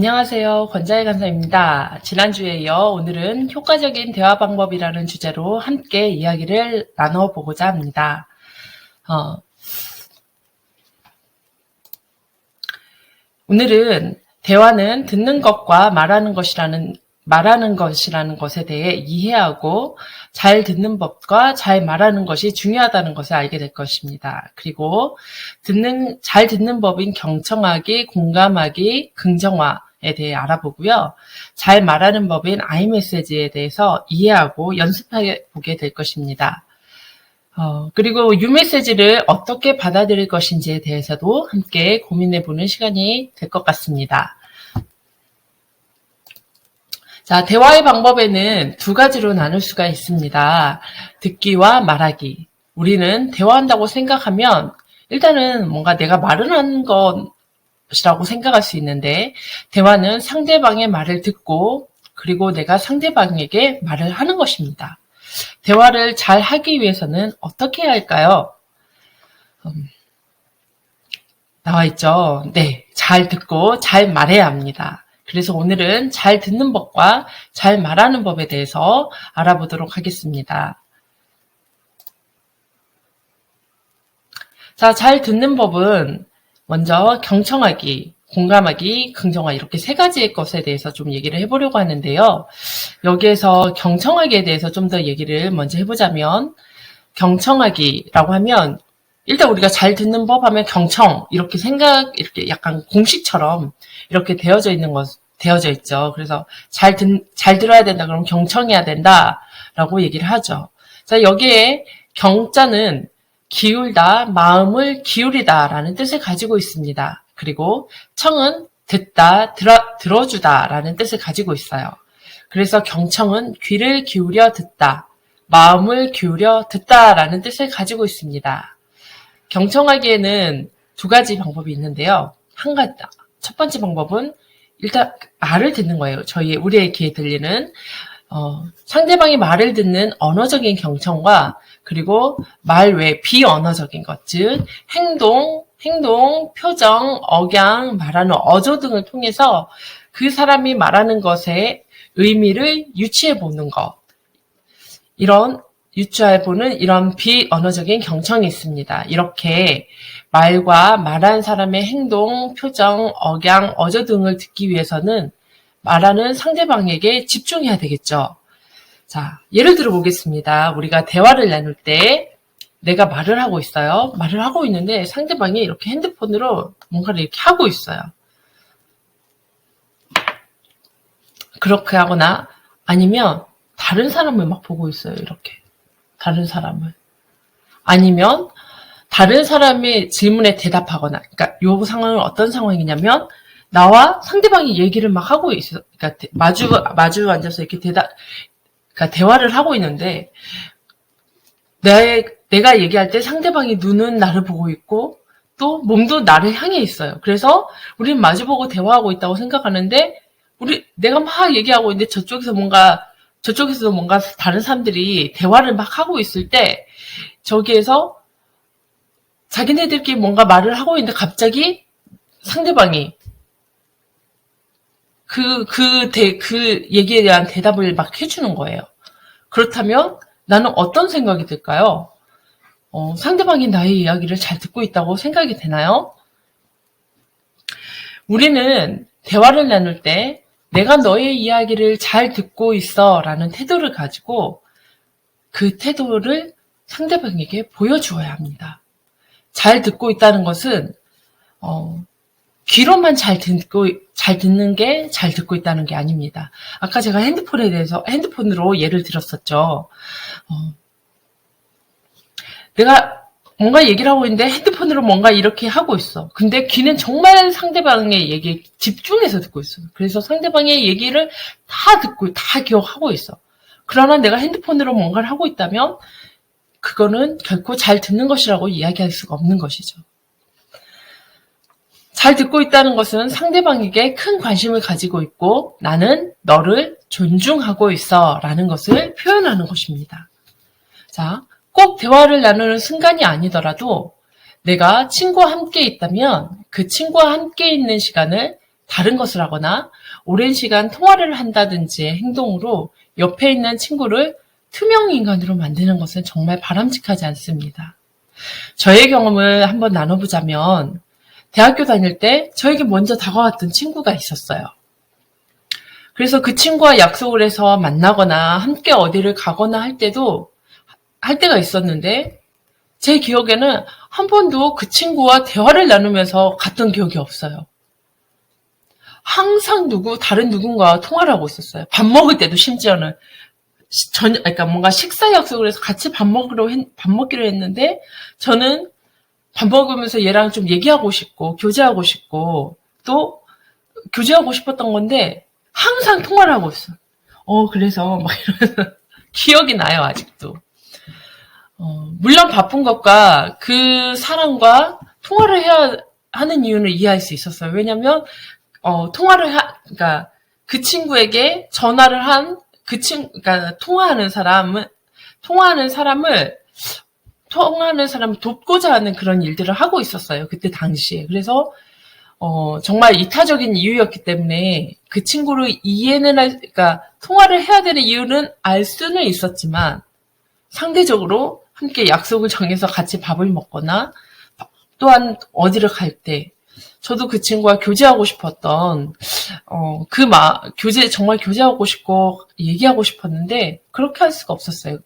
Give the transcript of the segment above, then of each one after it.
안녕하세요. 권자희 간사입니다. 지난주에 이어 오늘은 효과적인 대화 방법이라는 주제로 함께 이야기를 나눠보고자 합니다. 오늘은 대화는 듣는 것과 말하는 것이라는 것에 대해 이해하고 잘 듣는 법과 잘 말하는 것이 중요하다는 것을 알게 될 것입니다. 그리고 잘 듣는 법인 경청하기, 공감하기, 긍정화에 대해 알아보고요. 잘 말하는 법인 아이메시지에 대해서 이해하고 연습해 보게 될 것입니다. 그리고 유메시지를 어떻게 받아들일 것인지에 대해서도 함께 고민해 보는 시간이 될 것 같습니다. 자, 대화의 방법에는 두 가지로 나눌 수가 있습니다. 듣기와 말하기. 우리는 대화한다고 생각하면 일단은 뭔가 내가 말을 하는 것이라고 생각할 수 있는데, 대화는 상대방의 말을 듣고 그리고 내가 상대방에게 말을 하는 것입니다. 대화를 잘 하기 위해서는 어떻게 해야 할까요? 나와 있죠. 네, 잘 듣고 잘 말해야 합니다. 그래서 오늘은 잘 듣는 법과 잘 말하는 법에 대해서 알아보도록 하겠습니다. 자, 잘 듣는 법은 먼저 경청하기, 공감하기, 긍정화 이렇게 세 가지의 것에 대해서 좀 얘기를 해보려고 하는데요. 여기에서 경청하기에 대해서 좀 더 얘기를 먼저 해보자면, 경청하기라고 하면 일단 우리가 잘 듣는 법 하면 경청 이렇게 약간 공식처럼 이렇게 되어져 있죠. 그래서 잘 들어야 된다 그러면 경청해야 된다라고 얘기를 하죠. 자, 여기에 경자는 기울다, 마음을 기울이다라는 뜻을 가지고 있습니다. 그리고 청은 듣다, 들어주다라는 뜻을 가지고 있어요. 그래서 경청은 귀를 기울여 듣다, 마음을 기울여 듣다라는 뜻을 가지고 있습니다. 경청하기에는 두 가지 방법이 있는데요. 첫 번째 방법은 일단 말을 듣는 거예요. 우리의 귀에 들리는 상대방이 말을 듣는 언어적인 경청과 그리고 말 외 비언어적인 것, 즉 행동, 표정, 억양, 말하는 어조 등을 통해서 그 사람이 말하는 것의 의미를 유추해보는 것. 유추해보는 이런 비언어적인 경청이 있습니다. 이렇게 말과 말한 사람의 행동, 표정, 억양, 어조 등을 듣기 위해서는 말하는 상대방에게 집중해야 되겠죠. 자, 예를 들어 보겠습니다. 우리가 대화를 나눌 때 내가 말을 하고 있어요. 말을 하고 있는데 상대방이 이렇게 핸드폰으로 뭔가를 이렇게 하고 있어요. 그렇게 하거나 아니면 다른 사람을 막 보고 있어요. 이렇게. 다른 사람을. 아니면 다른 사람의 질문에 대답하거나, 그러니까 이 상황은 어떤 상황이냐면 나와 상대방이 얘기를 막 하고 있어. 그러니까 마주 앉아서 이렇게 그러니까 대화를 하고 있는데 내가 얘기할 때 상대방이 눈은 나를 보고 있고 또 몸도 나를 향해 있어요. 그래서 우리는 마주보고 대화하고 있다고 생각하는데 내가 막 얘기하고 있는데 저쪽에서도 뭔가 다른 사람들이 대화를 막 하고 있을 때 저기에서 자기네들끼리 뭔가 말을 하고 있는데 갑자기 상대방이 그 얘기에 대한 대답을 막 해주는 거예요. 그렇다면 나는 어떤 생각이 들까요? 상대방이 나의 이야기를 잘 듣고 있다고 생각이 되나요? 우리는 대화를 나눌 때 내가 너의 이야기를 잘 듣고 있어 라는 태도를 가지고 그 태도를 상대방에게 보여주어야 합니다. 잘 듣고 있다는 것은 귀로만 잘 듣는 게 잘 듣고 있다는 게 아닙니다. 아까 제가 핸드폰으로 예를 들었었죠. 내가 뭔가 얘기를 하고 있는데 핸드폰으로 뭔가 이렇게 하고 있어. 근데 귀는 정말 상대방의 얘기에 집중해서 듣고 있어. 그래서 상대방의 얘기를 다 듣고 다 기억하고 있어. 그러나 내가 핸드폰으로 뭔가를 하고 있다면 그거는 결코 잘 듣는 것이라고 이야기할 수가 없는 것이죠. 잘 듣고 있다는 것은 상대방에게 큰 관심을 가지고 있고 나는 너를 존중하고 있어 라는 것을 표현하는 것입니다. 자, 꼭 대화를 나누는 순간이 아니더라도 내가 친구와 함께 있다면 그 친구와 함께 있는 시간을 다른 것을 하거나 오랜 시간 통화를 한다든지 행동으로 옆에 있는 친구를 투명 인간으로 만드는 것은 정말 바람직하지 않습니다. 저의 경험을 한번 나눠보자면 대학교 다닐 때 저에게 먼저 다가왔던 친구가 있었어요. 그래서 그 친구와 약속을 해서 만나거나 함께 어디를 가거나 할 때가 있었는데 제 기억에는 한 번도 그 친구와 대화를 나누면서 갔던 기억이 없어요. 항상 다른 누군가와 통화를 하고 있었어요. 밥 먹을 때도 심지어는 그러니까 뭔가 식사 약속을 해서 같이 밥 먹기로 했는데 저는 밥 먹으면서 얘랑 좀 얘기하고 싶고 교제하고 싶고 또 교제하고 싶었던 건데 항상 통화를 하고 있어. 그래서 막 이러면서 기억이 나요, 아직도. 물론 바쁜 것과 그 사람과 통화를 해야 하는 이유는 이해할 수 있었어요. 왜냐면 그러니까 그 친구에게 전화를 한 그러니까 통화하는 사람을 돕고자 하는 그런 일들을 하고 있었어요. 그때 당시에. 그래서 정말 이타적인 이유였기 때문에 그 친구를 그러니까 통화를 해야 되는 이유는 알 수는 있었지만 상대적으로 함께 약속을 정해서 같이 밥을 먹거나 또한 어디를 갈 때 저도 그 친구와 교제하고 싶었던 정말 교제하고 싶고 얘기하고 싶었는데 그렇게 할 수가 없었어요.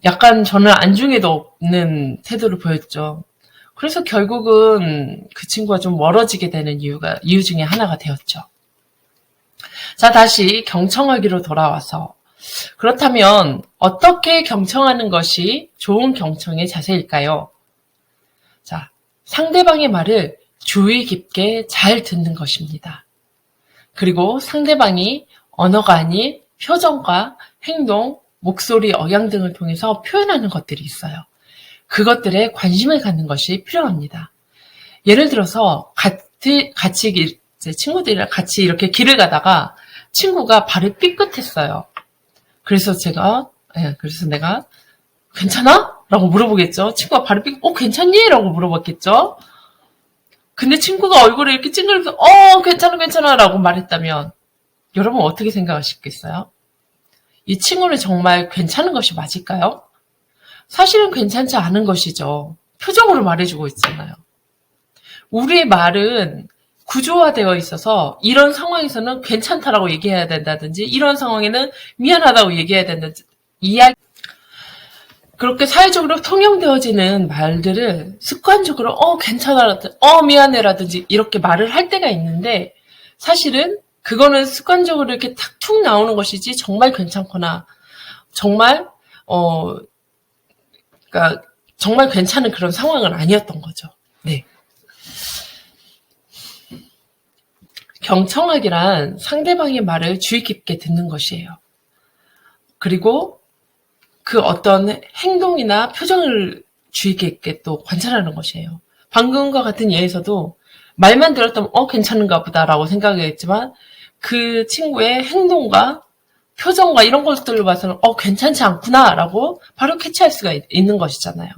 약간 저는 안중에도 없는 태도를 보였죠. 그래서 결국은 그 친구와 좀 멀어지게 되는 이유 중에 하나가 되었죠. 자, 다시 경청하기로 돌아와서 그렇다면 어떻게 경청하는 것이 좋은 경청의 자세일까요? 자, 상대방의 말을 주의 깊게 잘 듣는 것입니다. 그리고 상대방이 언어가 아닌 표정과 행동, 목소리, 억양 등을 통해서 표현하는 것들이 있어요. 그것들에 관심을 갖는 것이 필요합니다. 예를 들어서 친구들이랑 같이 이렇게 길을 가다가 친구가 발을 삐끗했어요. 그래서 내가 괜찮아? 라고 물어보겠죠. 친구가 발을 괜찮니? 라고 물어봤겠죠. 근데 친구가 얼굴을 이렇게 찡그리면서 괜찮아 라고 말했다면 여러분 어떻게 생각하시겠어요? 이 친구는 정말 괜찮은 것이 맞을까요? 사실은 괜찮지 않은 것이죠. 표정으로 말해주고 있잖아요. 우리의 말은 구조화되어 있어서 이런 상황에서는 괜찮다라고 얘기해야 된다든지 이런 상황에는 미안하다고 얘기해야 된다든지 그렇게 사회적으로 통용되어지는 말들을 습관적으로 괜찮아라든지 미안해라든지 이렇게 말을 할 때가 있는데 사실은 그거는 습관적으로 이렇게 탁 나오는 것이지 정말 괜찮거나 정말 그러니까 정말 괜찮은 그런 상황은 아니었던 거죠. 네. 경청하기란 상대방의 말을 주의 깊게 듣는 것이에요. 그리고 그 어떤 행동이나 표정을 주의 깊게 또 관찰하는 것이에요. 방금과 같은 예에서도 말만 들었다면 괜찮은가 보다라고 생각했지만 그 친구의 행동과 표정과 이런 것들을 봐서는 괜찮지 않구나라고 바로 캐치할 수가 있는 것이잖아요.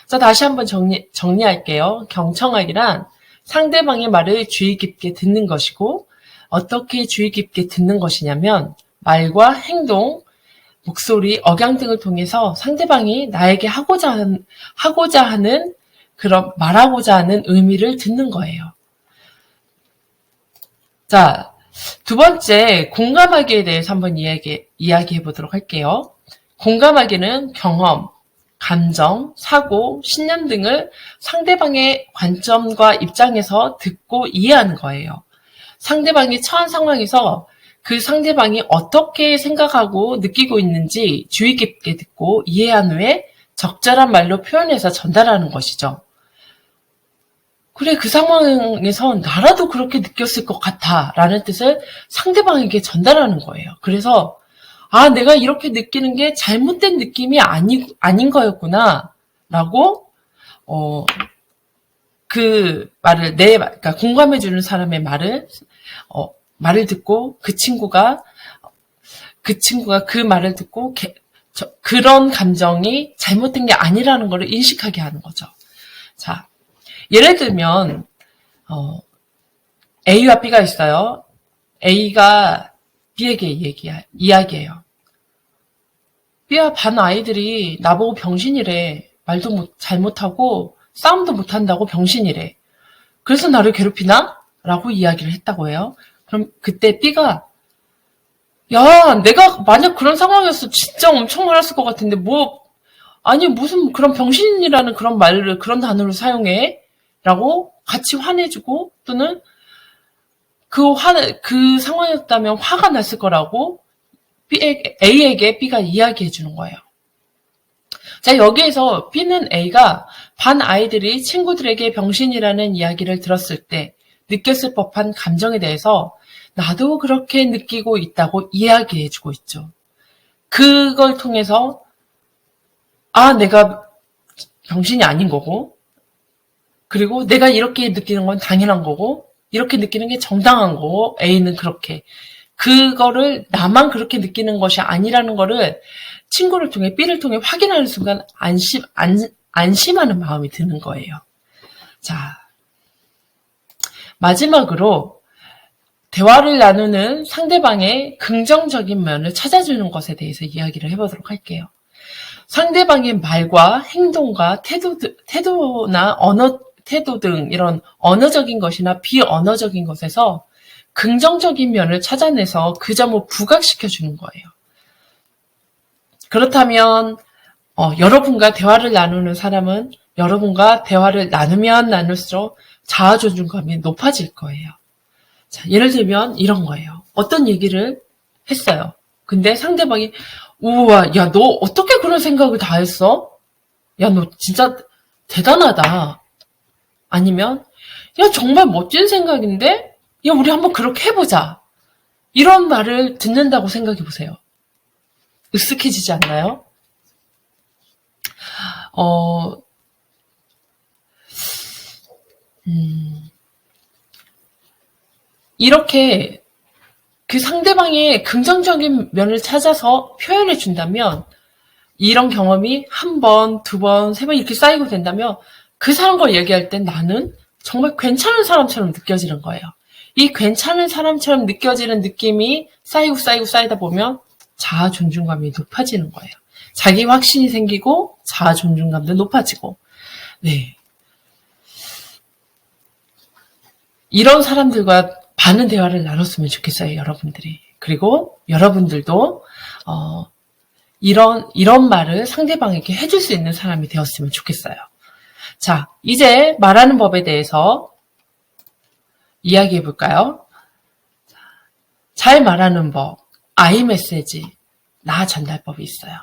자, 다시 한번 정리할게요. 경청하기란 상대방의 말을 주의 깊게 듣는 것이고 어떻게 주의 깊게 듣는 것이냐면 말과 행동, 목소리, 억양 등을 통해서 상대방이 나에게 말하고자 하는 의미를 듣는 거예요. 자, 두 번째, 공감하기에 대해서 한번 이야기해 보도록 할게요. 공감하기는 경험, 감정, 사고, 신념 등을 상대방의 관점과 입장에서 듣고 이해하는 거예요. 상대방이 처한 상황에서 그 상대방이 어떻게 생각하고 느끼고 있는지 주의 깊게 듣고 이해한 후에 적절한 말로 표현해서 전달하는 것이죠. 그래, 그 상황에서 나라도 그렇게 느꼈을 것 같아 라는 뜻을 상대방에게 전달하는 거예요. 그래서 내가 이렇게 느끼는 게 잘못된 느낌이 아닌 거였구나 라고 그 말을 그러니까 공감해주는 사람의 말을 듣고 그 친구가 그 말을 듣고 그런 감정이 잘못된 게 아니라는 걸 인식하게 하는 거죠. 자, 예를 들면 A와 B가 있어요. A가 B에게 이야기해요. B와 반 아이들이 나보고 병신이래. 말도 잘 못하고 싸움도 못한다고 병신이래. 그래서 나를 괴롭히나? 라고 이야기를 했다고 해요. 그럼 그때 B가 야, 내가 만약 그런 상황이었어 진짜 엄청 화났을 것 같은데 아니 무슨 그런 병신이라는 그런 말을 그런 단어를 사용해? 라고 같이 화내주고 또는 그 상황이었다면 화가 났을 거라고 A에게 B가 이야기해 주는 거예요. 자, 여기에서 B는 A가 반 아이들이 친구들에게 병신이라는 이야기를 들었을 때 느꼈을 법한 감정에 대해서 나도 그렇게 느끼고 있다고 이야기해 주고 있죠. 그걸 통해서 내가 병신이 아닌 거고 그리고 내가 이렇게 느끼는 건 당연한 거고 이렇게 느끼는 게 정당한 거고 A는 그렇게 그거를 나만 그렇게 느끼는 것이 아니라는 거를 친구를 통해 B를 통해 확인하는 순간 안심하는 마음이 드는 거예요. 자, 마지막으로 대화를 나누는 상대방의 긍정적인 면을 찾아주는 것에 대해서 이야기를 해보도록 할게요. 상대방의 말과 행동과 태도나 태도 등 이런 언어적인 것이나 비언어적인 것에서 긍정적인 면을 찾아내서 그 점을 부각시켜주는 거예요. 그렇다면 여러분과 대화를 나누는 사람은 여러분과 대화를 나누면 나눌수록 자아 존중감이 높아질 거예요. 자, 예를 들면 이런 거예요. 어떤 얘기를 했어요. 근데 상대방이 우와, 야, 너 어떻게 그런 생각을 다 했어? 야, 너 진짜 대단하다. 아니면 야, 정말 멋진 생각인데? 야, 우리 한번 그렇게 해보자. 이런 말을 듣는다고 생각해 보세요. 으쓱해지지 않나요? 이렇게 그 상대방의 긍정적인 면을 찾아서 표현해 준다면 이런 경험이 한 번, 두 번, 세 번 이렇게 쌓이고 된다면 그 사람과 얘기할 땐 나는 정말 괜찮은 사람처럼 느껴지는 거예요. 이 괜찮은 사람처럼 느껴지는 느낌이 쌓이다 보면 자아 존중감이 높아지는 거예요. 자기 확신이 생기고 자아 존중감도 높아지고 네. 이런 사람들과 많은 대화를 나눴으면 좋겠어요, 여러분들이. 그리고 여러분들도 이런 말을 상대방에게 해줄 수 있는 사람이 되었으면 좋겠어요. 자, 이제 말하는 법에 대해서 이야기해 볼까요? 잘 말하는 법, 아이메시지, 나 전달법이 있어요.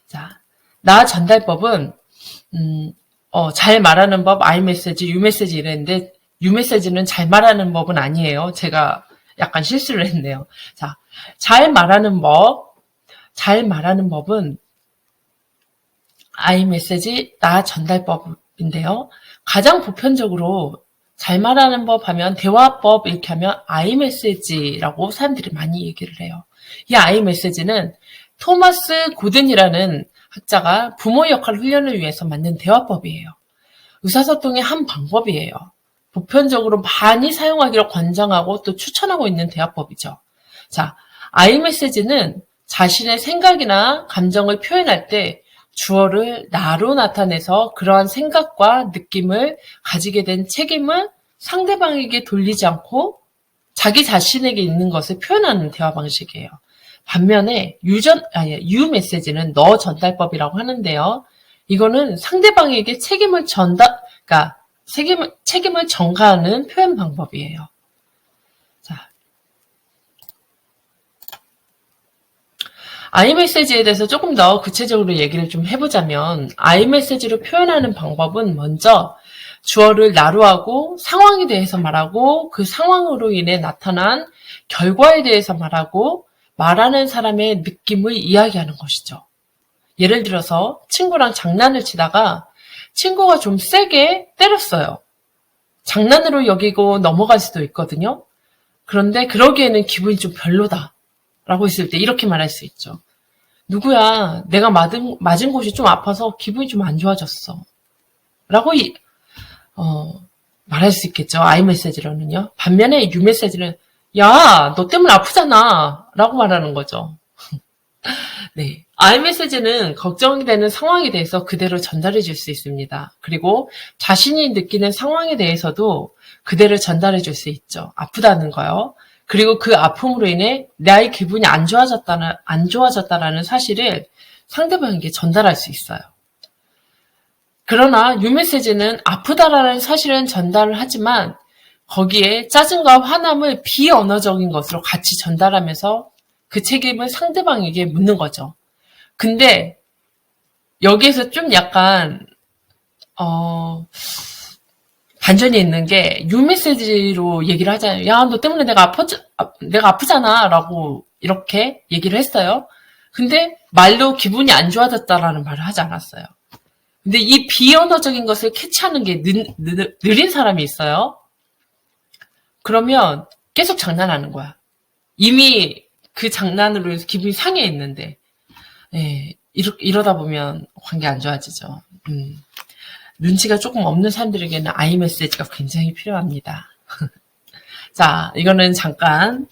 자, 나 전달법은 잘 말하는 법, 아이메시지, 유메시지 이랬는데 유메시지는 잘 말하는 법은 아니에요. 제가 약간 실수를 했네요. 자, 잘 말하는 법은 아이메시지, 나 전달법인데요. 가장 보편적으로 잘 말하는 법 하면 대화법 이렇게 하면 아이메시지라고 사람들이 많이 얘기를 해요. 이 아이메시지는 토마스 고든이라는 학자가 부모 역할 훈련을 위해서 만든 대화법이에요. 의사소통의 한 방법이에요. 보편적으로 많이 사용하기를 권장하고 또 추천하고 있는 대화법이죠. 자, 아이메시지는 자신의 생각이나 감정을 표현할 때 주어를 나로 나타내서 그러한 생각과 느낌을 가지게 된 책임을 상대방에게 돌리지 않고 자기 자신에게 있는 것을 표현하는 대화 방식이에요. 반면에 유메시지는 너 전달법이라고 하는데요. 이거는 상대방에게 책임을 전가하는 표현 방법이에요. 자, 아이메시지에 대해서 조금 더 구체적으로 얘기를 좀 해보자면 아이메시지로 표현하는 방법은 먼저 주어를 나로 하고 상황에 대해서 말하고 그 상황으로 인해 나타난 결과에 대해서 말하고 말하는 사람의 느낌을 이야기하는 것이죠. 예를 들어서 친구랑 장난을 치다가 친구가 좀 세게 때렸어요. 장난으로 여기고 넘어갈 수도 있거든요. 그런데 그러기에는 기분이 좀 별로다 라고 했을 때 이렇게 말할 수 있죠. 누구야, 내가 맞은 곳이 좀 아파서 기분이 좀 안 좋아졌어 라고 말할 수 있겠죠. I 메시지로는요. 반면에 U 메시지는 야, 너 때문에 아프잖아 라고 말하는 거죠. 네. I 메시지는 걱정이 되는 상황에 대해서 그대로 전달해 줄 수 있습니다. 그리고 자신이 느끼는 상황에 대해서도 그대로 전달해 줄 수 있죠. 아프다는 거요. 그리고 그 아픔으로 인해 나의 기분이 안 좋아졌다라는 사실을 상대방에게 전달할 수 있어요. 그러나 U 메시지는 아프다라는 사실은 전달을 하지만 거기에 짜증과 화남을 비언어적인 것으로 같이 전달하면서 그 책임을 상대방에게 묻는 거죠. 근데 여기에서 좀 약간 반전이 있는 게 U 메시지로 얘기를 하잖아요. 야, 너 때문에 내가 아프잖아 라고 이렇게 얘기를 했어요. 근데 말로 기분이 안 좋아졌다라는 말을 하지 않았어요. 근데 이 비언어적인 것을 캐치하는 게 느린 사람이 있어요. 그러면 계속 장난하는 거야. 이미 그 장난으로 해서 기분이 상해 있는데, 예, 이러다 보면 관계 안 좋아지죠. 눈치가 조금 없는 사람들에게는 I 메시지가 굉장히 필요합니다. 자, 이거는 잠깐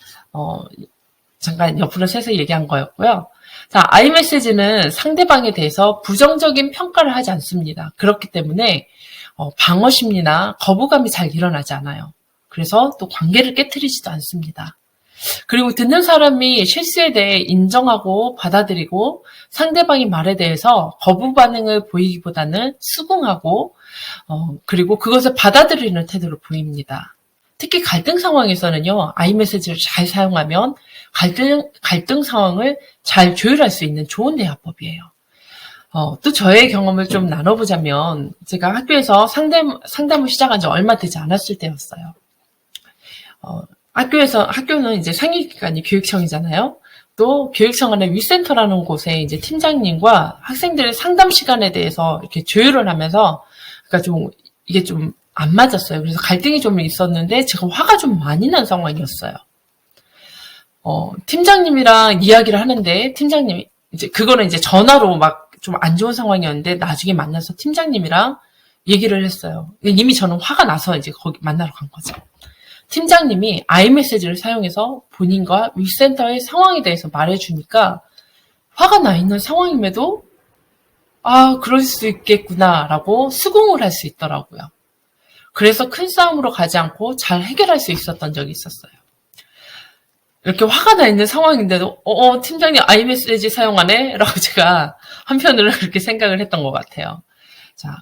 옆으로 세서 얘기한 거였고요. 자, I 메시지는 상대방에 대해서 부정적인 평가를 하지 않습니다. 그렇기 때문에 방어 심리나 거부감이 잘 일어나지 않아요. 그래서 또 관계를 깨트리지도 않습니다. 그리고 듣는 사람이 실수에 대해 인정하고 받아들이고 상대방의 말에 대해서 거부 반응을 보이기보다는 수긍하고 그리고 그것을 받아들이는 태도를 보입니다. 특히 갈등 상황에서는요, I 메시지를 잘 사용하면 갈등 상황을 잘 조율할 수 있는 좋은 대화법이에요. 또 저의 경험을 좀 나눠보자면 제가 학교에서 상담을 시작한 지 얼마 되지 않았을 때였어요. 학교는 이제 상위기관이 교육청이잖아요. 또 교육청 안에 위센터라는 곳에 이제 팀장님과 학생들의 상담 시간에 대해서 이렇게 조율을 하면서, 그러니까 이게 좀 안 맞았어요. 그래서 갈등이 좀 있었는데 제가 화가 좀 많이 난 상황이었어요. 팀장님이랑 이야기를 하는데 팀장님이 그거는 이제 전화로 막 좀 안 좋은 상황이었는데 나중에 만나서 팀장님이랑 얘기를 했어요. 이미 저는 화가 나서 이제 거기 만나러 간 거죠. 팀장님이 I 메시지를 사용해서 본인과 위센터의 상황에 대해서 말해주니까 화가 나 있는 상황임에도 그럴 수 있겠구나라고 수긍을 할 수 있더라고요. 그래서 큰 싸움으로 가지 않고 잘 해결할 수 있었던 적이 있었어요. 이렇게 화가 나 있는 상황인데도 팀장님 I 메시지 사용하네? 라고 제가 한편으로 그렇게 생각을 했던 것 같아요. 자,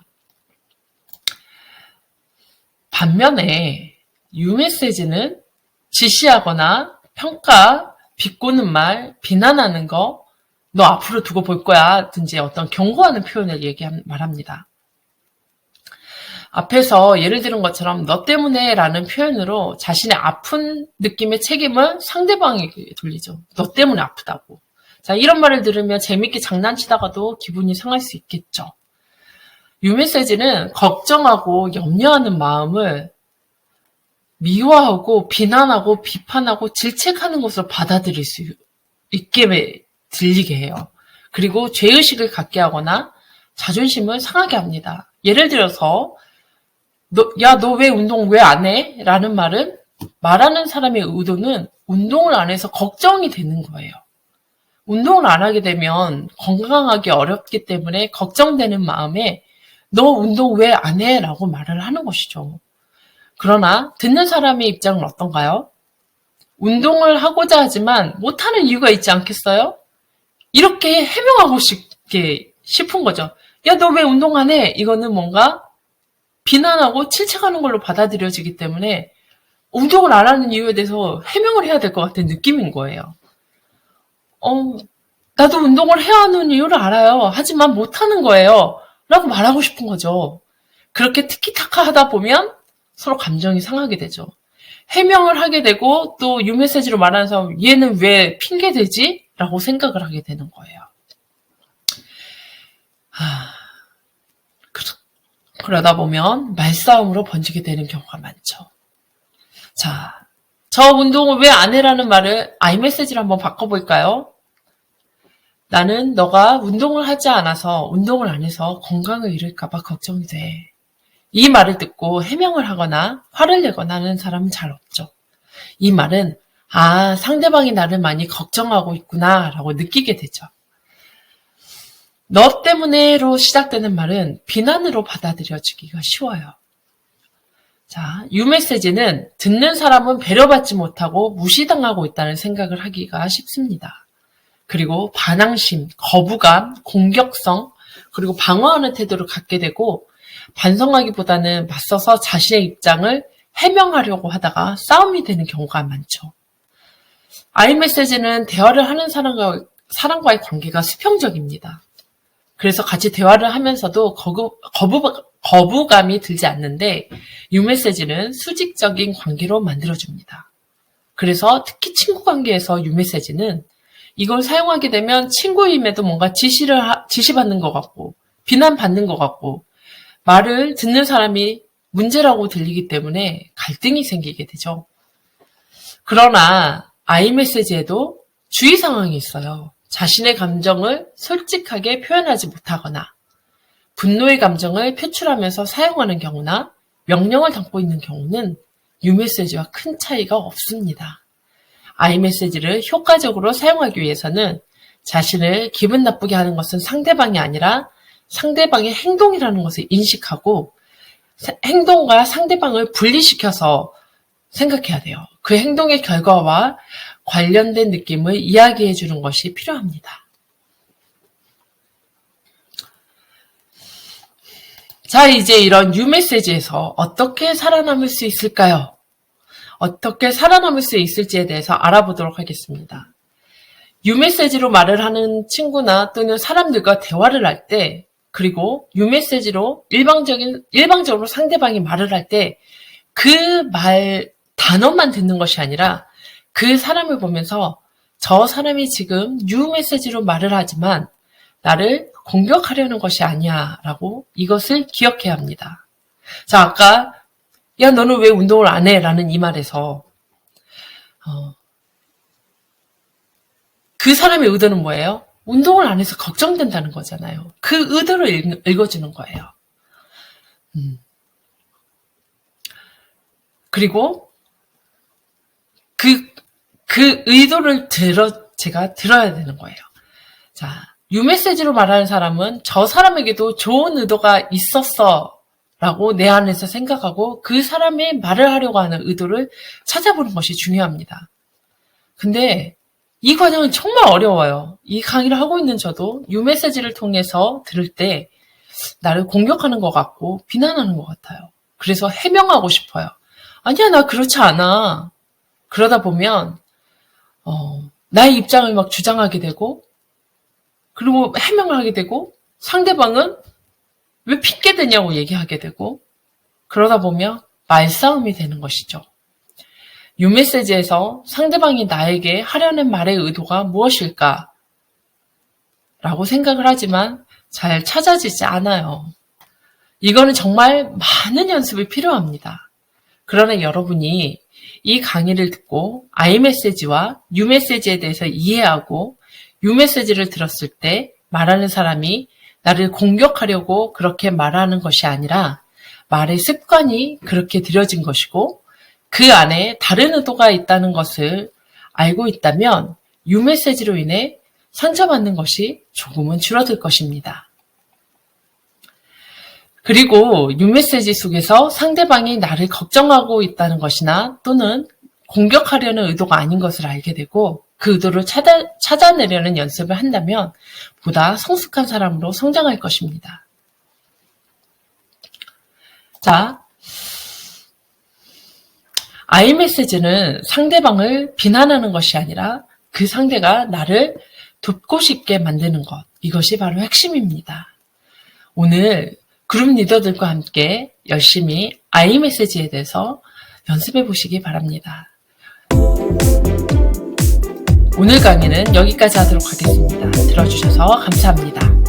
반면에 U 메시지는 지시하거나 평가, 비꼬는 말, 비난하는 거, 너 앞으로 두고 볼 거야 든지 어떤 경고하는 표현을 말합니다. 앞에서 예를 들은 것처럼 너 때문에 라는 표현으로 자신의 아픈 느낌의 책임을 상대방에게 돌리죠. 너 때문에 아프다고. 자, 이런 말을 들으면 재밌게 장난치다가도 기분이 상할 수 있겠죠. U 메시지는 걱정하고 염려하는 마음을 미워하고 비난하고 비판하고 질책하는 것으로 받아들일 수 있게 들리게 해요. 그리고 죄의식을 갖게 하거나 자존심을 상하게 합니다. 예를 들어서 너 왜 운동 왜 안 해? 라는 말은 말하는 사람의 의도는 운동을 안 해서 걱정이 되는 거예요. 운동을 안 하게 되면 건강하기 어렵기 때문에 걱정되는 마음에 너 운동 왜 안 해? 라고 말을 하는 것이죠. 그러나 듣는 사람의 입장은 어떤가요? 운동을 하고자 하지만 못하는 이유가 있지 않겠어요? 이렇게 해명하고 싶은 거죠. 야, 너 왜 운동 안 해? 이거는 뭔가 비난하고 질책하는 걸로 받아들여지기 때문에 운동을 안 하는 이유에 대해서 해명을 해야 될 것 같은 느낌인 거예요. 나도 운동을 해야 하는 이유를 알아요. 하지만 못하는 거예요. 라고 말하고 싶은 거죠. 그렇게 티키타카 하다 보면 서로 감정이 상하게 되죠. 해명을 하게 되고 또 U 메시지로 말하는 사람 얘는 왜 핑계대지? 라고 생각을 하게 되는 거예요. 그러다 보면 말싸움으로 번지게 되는 경우가 많죠. 자, 저 운동을 왜 안 해라는 말을 I 메시지로 한번 바꿔볼까요? 나는 너가 운동을 하지 않아서 운동을 안 해서 건강을 잃을까봐 걱정이 돼. 이 말을 듣고 해명을 하거나 화를 내거나 하는 사람은 잘 없죠. 이 말은 상대방이 나를 많이 걱정하고 있구나 라고 느끼게 되죠. 너 때문에로 시작되는 말은 비난으로 받아들여지기가 쉬워요. 자, 유메시지는 듣는 사람은 배려받지 못하고 무시당하고 있다는 생각을 하기가 쉽습니다. 그리고 반항심, 거부감, 공격성, 그리고 방어하는 태도를 갖게 되고 반성하기보다는 맞서서 자신의 입장을 해명하려고 하다가 싸움이 되는 경우가 많죠. 아이메시지는 대화를 하는 사람과의 관계가 수평적입니다. 그래서 같이 대화를 하면서도 거부감이 들지 않는데 유메시지는 수직적인 관계로 만들어줍니다. 그래서 특히 친구 관계에서 유메시지는 이걸 사용하게 되면 친구임에도 뭔가 지시받는 것 같고 비난받는 것 같고 말을 듣는 사람이 문제라고 들리기 때문에 갈등이 생기게 되죠. 그러나 아이메시지에도 주의 상황이 있어요. 자신의 감정을 솔직하게 표현하지 못하거나 분노의 감정을 표출하면서 사용하는 경우나 명령을 담고 있는 경우는 유메시지와 큰 차이가 없습니다. 아이메시지를 효과적으로 사용하기 위해서는 자신을 기분 나쁘게 하는 것은 상대방이 아니라 상대방의 행동이라는 것을 인식하고 행동과 상대방을 분리시켜서 생각해야 돼요. 그 행동의 결과와 관련된 느낌을 이야기해 주는 것이 필요합니다. 자, 이제 이런 유메시지에서 어떻게 살아남을 수 있을까요? 어떻게 살아남을 수 있을지에 대해서 알아보도록 하겠습니다. 유메시지로 말을 하는 친구나 또는 사람들과 대화를 할 때, 그리고 유메시지로 일방적으로 상대방이 말을 할 때 그 단어만 듣는 것이 아니라 그 사람을 보면서 저 사람이 지금 유메시지로 말을 하지만 나를 공격하려는 것이 아니야 라고 이것을 기억해야 합니다. 자, 아까 야 너는 왜 운동을 안 해? 라는 이 말에서 그 사람의 의도는 뭐예요? 운동을 안 해서 걱정된다는 거잖아요. 그 의도를 읽어주는 거예요. 그리고 그 의도를 제가 들어야 되는 거예요. 자, 유메시지로 말하는 사람은 저 사람에게도 좋은 의도가 있었어 라고 내 안에서 생각하고 그 사람의 말을 하려고 하는 의도를 찾아보는 것이 중요합니다. 근데 이 과정은 정말 어려워요. 이 강의를 하고 있는 저도 유메시지를 통해서 들을 때 나를 공격하는 것 같고 비난하는 것 같아요. 그래서 해명하고 싶어요. 아니야, 나 그렇지 않아. 그러다 보면 나의 입장을 막 주장하게 되고 그리고 해명을 하게 되고 상대방은 왜 핑계대냐고 얘기하게 되고 그러다 보면 말싸움이 되는 것이죠. 유메시지에서 상대방이 나에게 하려는 말의 의도가 무엇일까? 라고 생각을 하지만 잘 찾아지지 않아요. 이거는 정말 많은 연습이 필요합니다. 그러나 여러분이 이 강의를 듣고 아이메시지와 유메시지에 대해서 이해하고 유메시지를 들었을 때 말하는 사람이 나를 공격하려고 그렇게 말하는 것이 아니라 말의 습관이 그렇게 들여진 것이고 그 안에 다른 의도가 있다는 것을 알고 있다면 유메시지로 인해 상처받는 것이 조금은 줄어들 것입니다. 그리고 유메시지 속에서 상대방이 나를 걱정하고 있다는 것이나 또는 공격하려는 의도가 아닌 것을 알게 되고 그 의도를 찾아내려는 연습을 한다면 보다 성숙한 사람으로 성장할 것입니다. 자, 아이메시지는 상대방을 비난하는 것이 아니라 그 상대가 나를 돕고 싶게 만드는 것. 이것이 바로 핵심입니다. 오늘 그룹 리더들과 함께 열심히 아이메시지에 대해서 연습해 보시기 바랍니다. 오늘 강의는 여기까지 하도록 하겠습니다. 들어주셔서 감사합니다.